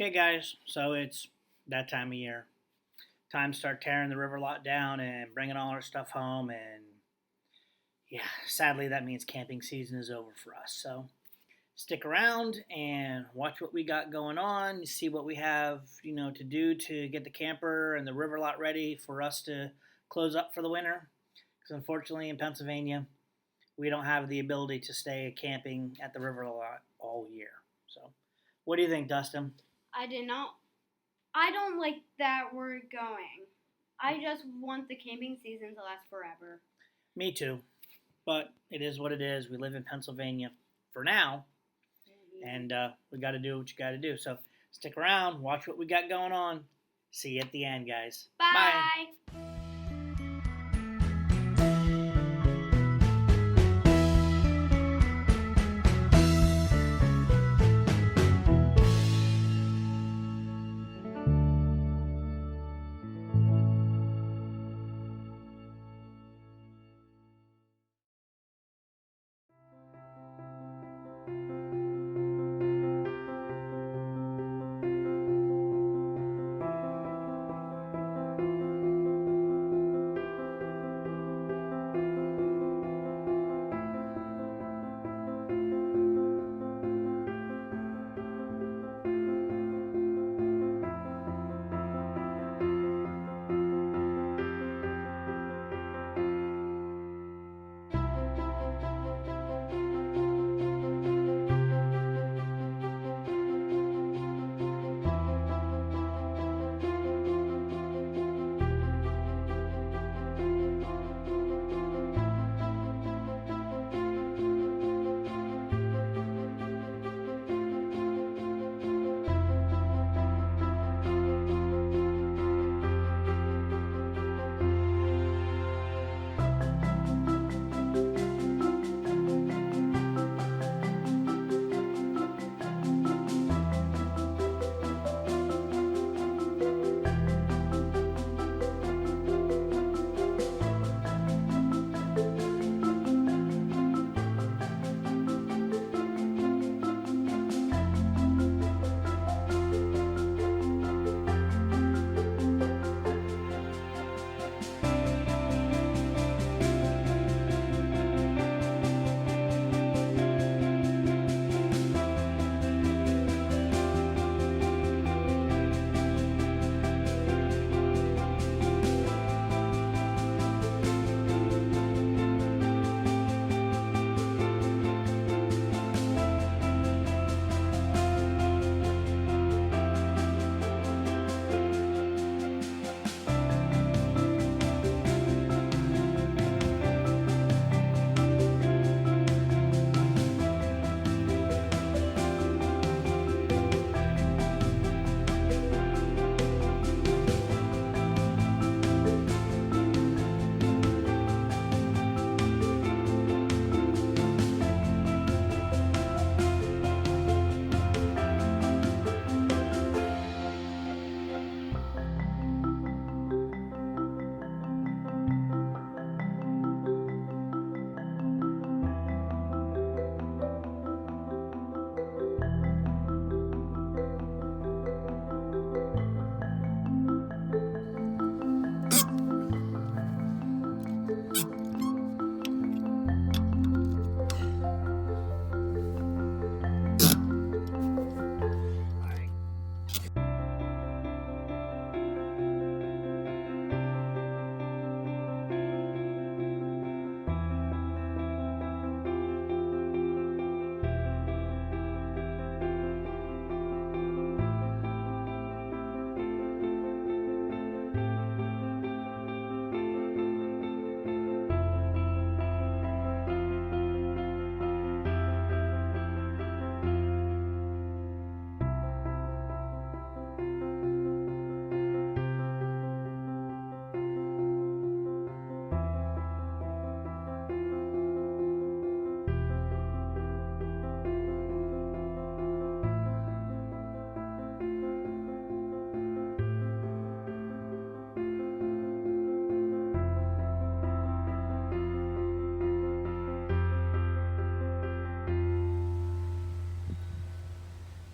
Okay, guys, so it's that time of year. Time to start tearing the river lot down and bringing all our stuff home. And yeah, sadly, that means camping season is over for us. So stick around and watch what we got going on. See what we have, to do to get the camper and the river lot ready for us to close up for the winter. Because unfortunately, in Pennsylvania, we don't have the ability to stay camping at the river lot all year. So, what do you think, Dustin? I did not. I don't like that we're going. I just want the camping season to last forever. Me too. But it is what it is. We live in Pennsylvania for now, and we got to do what you got to do. So stick around, watch what we got going on. See you at the end, guys. Bye. Bye.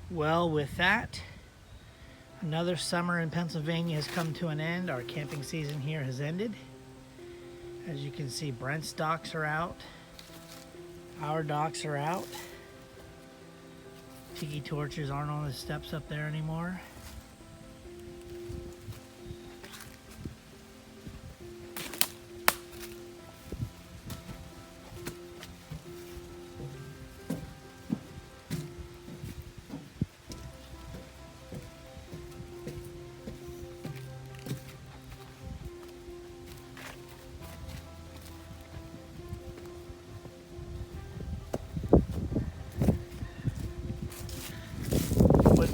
Well, with that, Another summer in Pennsylvania has come to an end. Our camping season here has ended. As you can see, Brent's docks are out. Our docks are out. Tiki torches aren't on the steps up there anymore.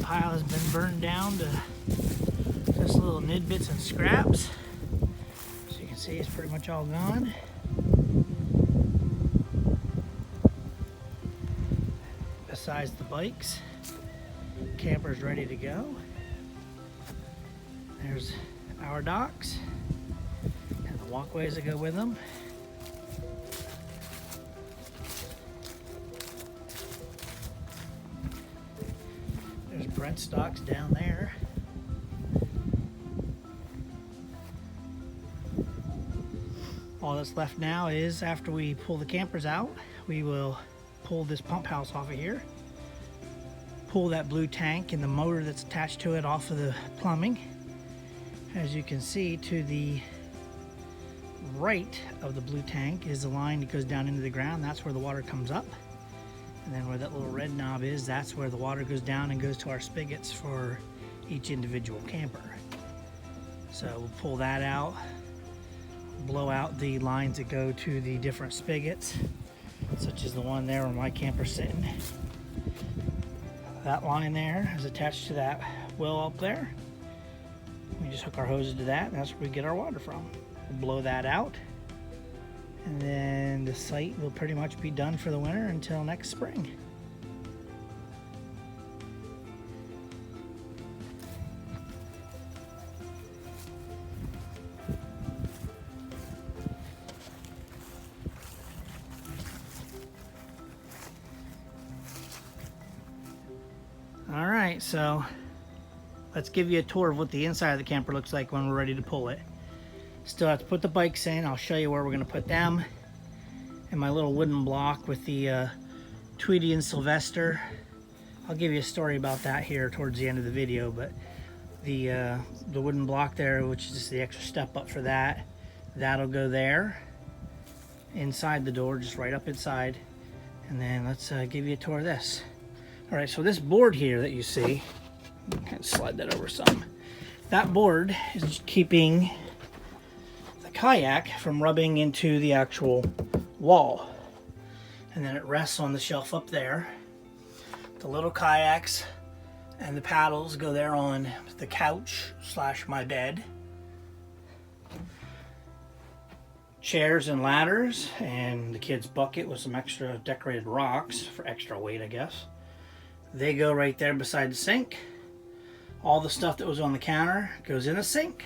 Pile has been burned down to just little nidbits and scraps. So you can see it's pretty much all gone. Besides the bikes, camper's ready to go. There's our docks and the walkways that go with them. Brent's docks down there. All that's left now is, after we pull the campers out, we will pull this pump house off of here, pull that blue tank and the motor that's attached to it off of the plumbing. As you can see, to the right of the blue tank is the line that goes down into the ground. That's where the water comes up. And then where that little red knob is, that's where the water goes down and goes to our spigots for each individual camper. So we'll pull that out, blow out the lines that go to the different spigots, such as the one there where my camper's sitting. That line there is attached to that well up there. We just hook our hoses to that, and that's where we get our water from. We'll blow that out. And then the site will pretty much be done for the winter until next spring. All right, so let's give you a tour of what the inside of the camper looks like when we're ready to pull it. Still have to put the bikes in. I'll show you where we're going to put them. And my little wooden block with the Tweety and Sylvester. I'll give you a story about that here towards the end of the video. But the wooden block there, which is just the extra step up for that, that'll go there. Inside the door, just right up inside. And then let's give you a tour of this. All right, so this board here that you see, kind of slide that over some. That board is keeping kayak from rubbing into the actual wall, and then it rests on the shelf up there. The little kayaks and the paddles go there on the couch / my bed. Chairs and ladders and the kids' bucket with some extra decorated rocks for extra weight, I guess. They go right there beside the sink. All the stuff that was on the counter goes in the sink.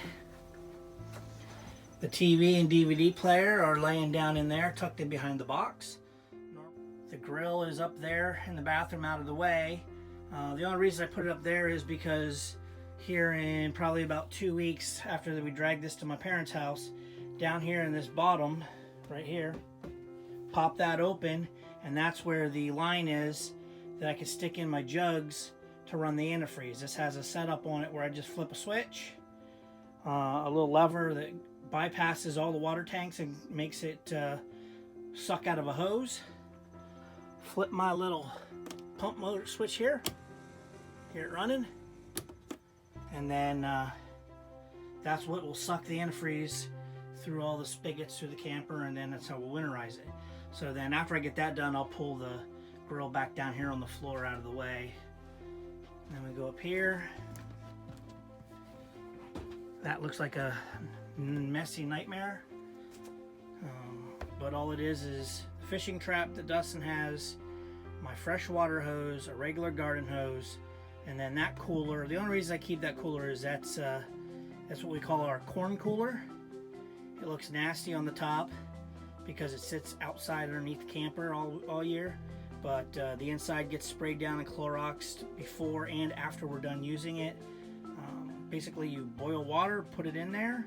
The TV and DVD player are laying down in there, tucked in behind the box. The grill is up there in the bathroom out of the way. The only reason I put it up there is because here in probably about 2 weeks after we drag this to my parents' house, down here in this bottom, right here, pop that open, and that's where the line is that I can stick in my jugs to run the antifreeze. This has a setup on it where I just flip a switch, a little lever that bypasses all the water tanks and makes it suck out of a hose. Flip my little pump motor switch here, get it running, and then that's what will suck the antifreeze through all the spigots through the camper, and then that's how we'll winterize it. So then after I get that done, I'll pull the grill back down here on the floor out of the way. And then we go up here. That looks like a messy nightmare, but all it is a fishing trap that Dustin has, my freshwater hose, a regular garden hose, and then that cooler. The only reason I keep that cooler is that's what we call our corn cooler. It looks nasty on the top because it sits outside underneath the camper all year, but the inside gets sprayed down and Cloroxed before and after we're done using it. basically you boil water, put it in there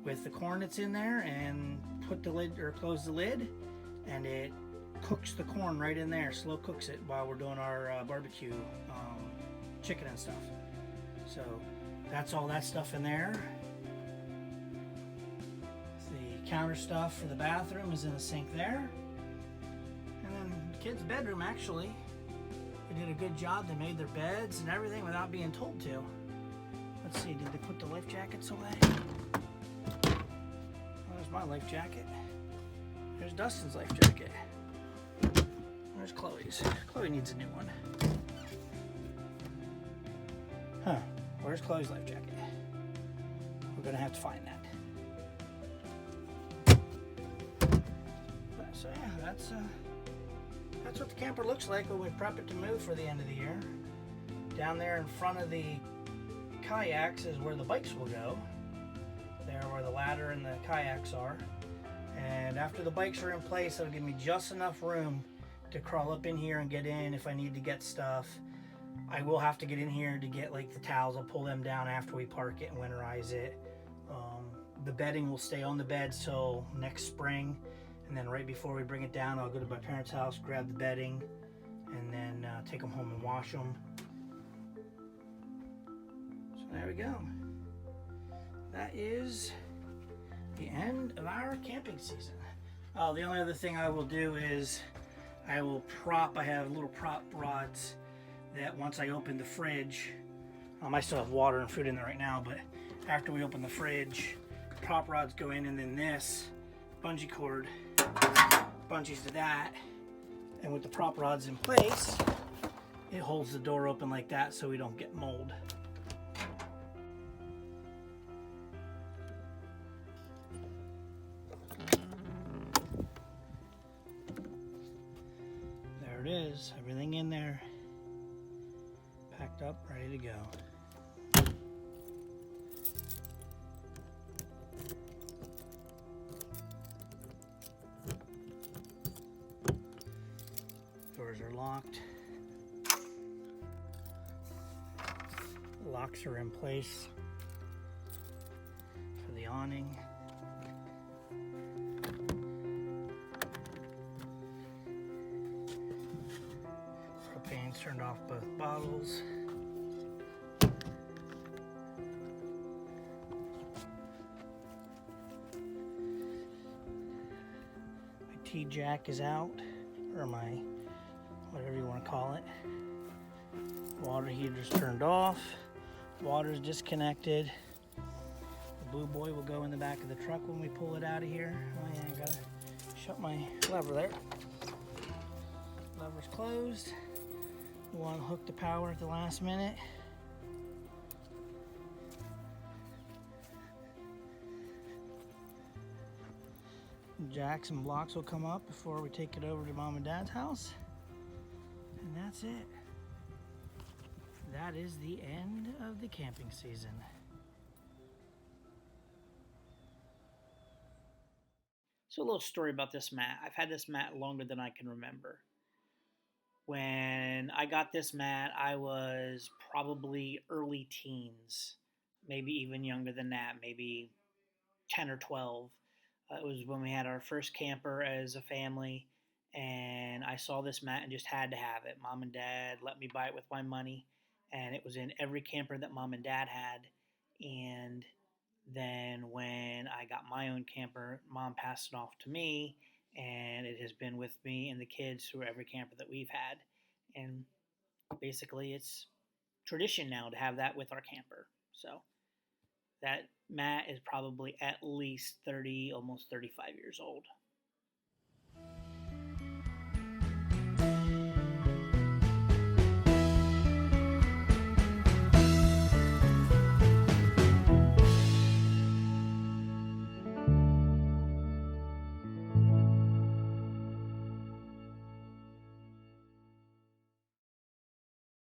with the corn that's in there, and put the lid or close the lid, and it cooks the corn right in there. Slow cooks it while we're doing our barbecue chicken and stuff. So that's all that stuff in there. The counter stuff for the bathroom is in the sink there. And then the kids' bedroom, actually, they did a good job. They made their beds and everything without being told to. Let's see, did they put the life jackets away? There's my life jacket. There's Dustin's life jacket. There's Chloe's. Chloe needs a new one. Huh. Where's Chloe's life jacket? We're gonna have to find that. So yeah, that's what the camper looks like when we prep it to move for the end of the year. Down there in front of the kayaks is where the bikes will go. There where the ladder and the kayaks are. And after the bikes are in place, it'll give me just enough room to crawl up in here and get in if I need to get stuff. I will have to get in here to get like the towels. I'll pull them down after we park it and winterize it. The bedding will stay on the bed till next spring. And then right before we bring it down, I'll go to my parents' house, grab the bedding, and then take them home and wash them. So there we go. That is the end of our camping season. Oh, the only other thing I will do is I have little prop rods that once I open the fridge, I still have water and food in there right now, but after we open the fridge, prop rods go in, and then this bungee cord bungees to that, and with the prop rods in place, it holds the door open like that so we don't get mold. There it is, everything in there, packed up, ready to go. Doors are locked. Locks are in place for the awning. Propane's turned off both bottles. My T-jack is out, or my whatever you want to call it. Water heater's turned off. Water's disconnected. The blue boy will go in the back of the truck when we pull it out of here. Oh yeah, I gotta shut my lever there. Lever's closed. We want to hook the power at the last minute. Jacks and blocks will come up before we take it over to Mom and Dad's house. And that's it. That is the end of the camping season. So a little story about this mat. I've had this mat longer than I can remember. When I got this mat, I was probably early teens, maybe even younger than that, maybe 10 or 12. It was when we had our first camper as a family, and I saw this mat and just had to have it. Mom and Dad let me buy it with my money, and it was in every camper that Mom and Dad had. And then when I got my own camper, Mom passed it off to me, and it has been with me and the kids through every camper that we've had. And basically it's tradition now to have that with our camper. So that mat is probably at least 30, almost 35 years old.